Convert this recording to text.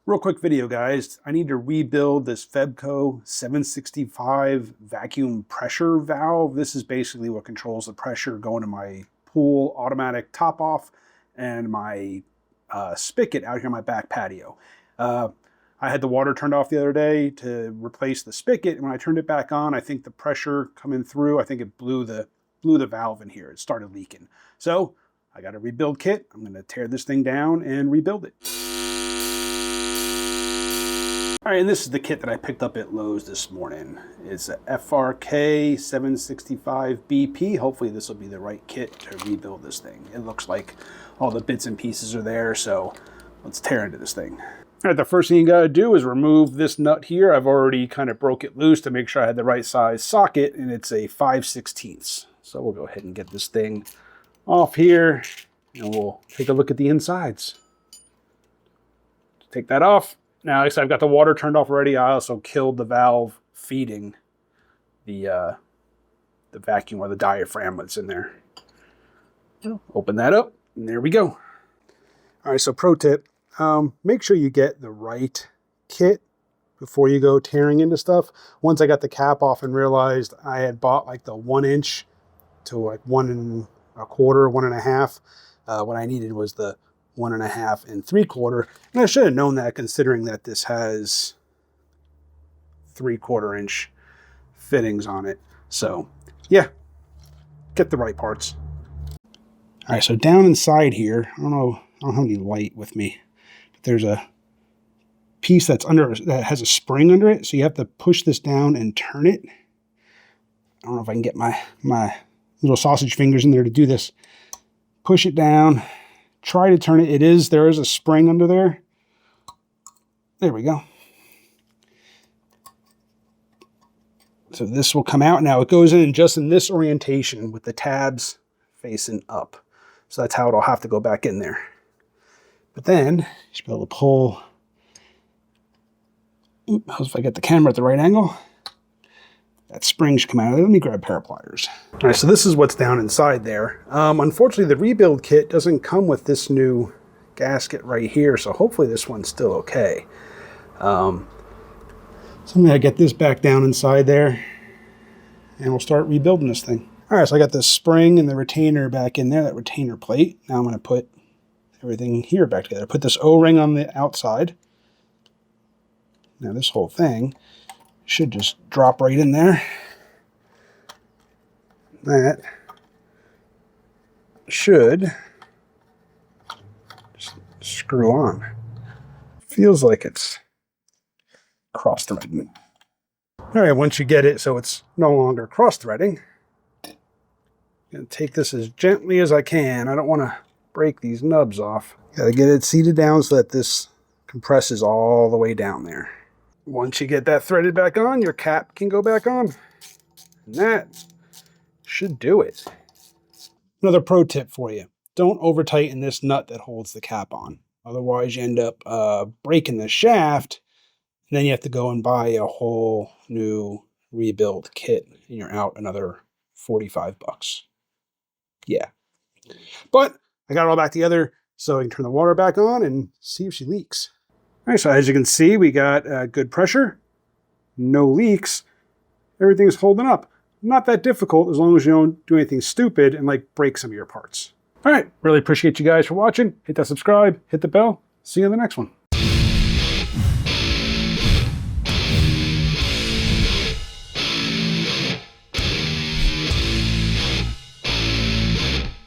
Real quick video, guys. I need to rebuild this Febco 765 vacuum pressure valve. This is basically what controls the pressure going to my pool automatic top off and my spigot out here on my back patio. I had the water turned off the other day to replace the spigot, and when I turned it back on, I think the pressure coming through, I think it blew the valve in here. It started leaking. So I got a rebuild kit. I'm going to tear this thing down and rebuild it. All right, and this is the kit that I picked up at Lowe's this morning. It's a FRK 765 BP. Hopefully this will be the right kit to rebuild this thing. It looks like all the bits and pieces are there, so let's tear into this thing. All right, the first thing you gotta do is remove this nut here. I've already kind of broke it loose to make sure I had the right size socket, and it's a 5/16. So we'll go ahead and get this thing off here, and we'll take a look at the insides. Take that off. Now, like I said, I've got the water turned off already. I also killed the valve feeding the vacuum or the diaphragm that's in there. Open that up, and there we go. All right, so pro tip, make sure you get the right kit before you go tearing into stuff. Once I got the cap off and realized I had bought like the 1 inch to like 1 1/4, 1 1/2. What I needed was the 1 1/2 and 3/4, and I should have known that considering that this has 3/4 inch fittings on it. So yeah, get the right parts. All right, so down inside here, I don't have any light with me, but there's a piece that's under that has a spring under it, so you have to push this down and turn it. I don't know if I can get my little sausage fingers in there to do this. Push it down. Try to turn it. There is a spring under there. There we go. So this will come out now. It goes in just in this orientation with the tabs facing up. So that's how it'll have to go back in there. But then you should be able to pull. If I get the camera at the right angle, that spring should come out of there. Let me grab a pair of pliers. All right, so this is what's down inside there. Unfortunately, the rebuild kit doesn't come with this new gasket right here, so hopefully this one's still okay. So I'm gonna get this back down inside there, and we'll start rebuilding this thing. All right, so I got the spring and the retainer back in there, that retainer plate. Now I'm gonna put everything here back together. Put this O-ring on the outside. Now this whole thing should just drop right in there. That should just screw on. Feels like it's cross-threading. All right, once you get it so it's no longer cross-threading, I'm gonna take this as gently as I can. I don't want to break these nubs off. Gotta get it seated down so that this compresses all the way down there. Once you get that threaded back on, your cap can go back on. And that should do it. Another pro tip for you. Don't over tighten this nut that holds the cap on. Otherwise you end up breaking the shaft. And then you have to go and buy a whole new rebuild kit. And you're out another 45 bucks. Yeah. But I got it all back together so I can turn the water back on and see if she leaks. All right, so as you can see, we got good pressure, no leaks, everything's holding up. Not that difficult as long as you don't do anything stupid and like break some of your parts. All right, really appreciate you guys for watching. Hit that subscribe, hit the bell. See you in the next one.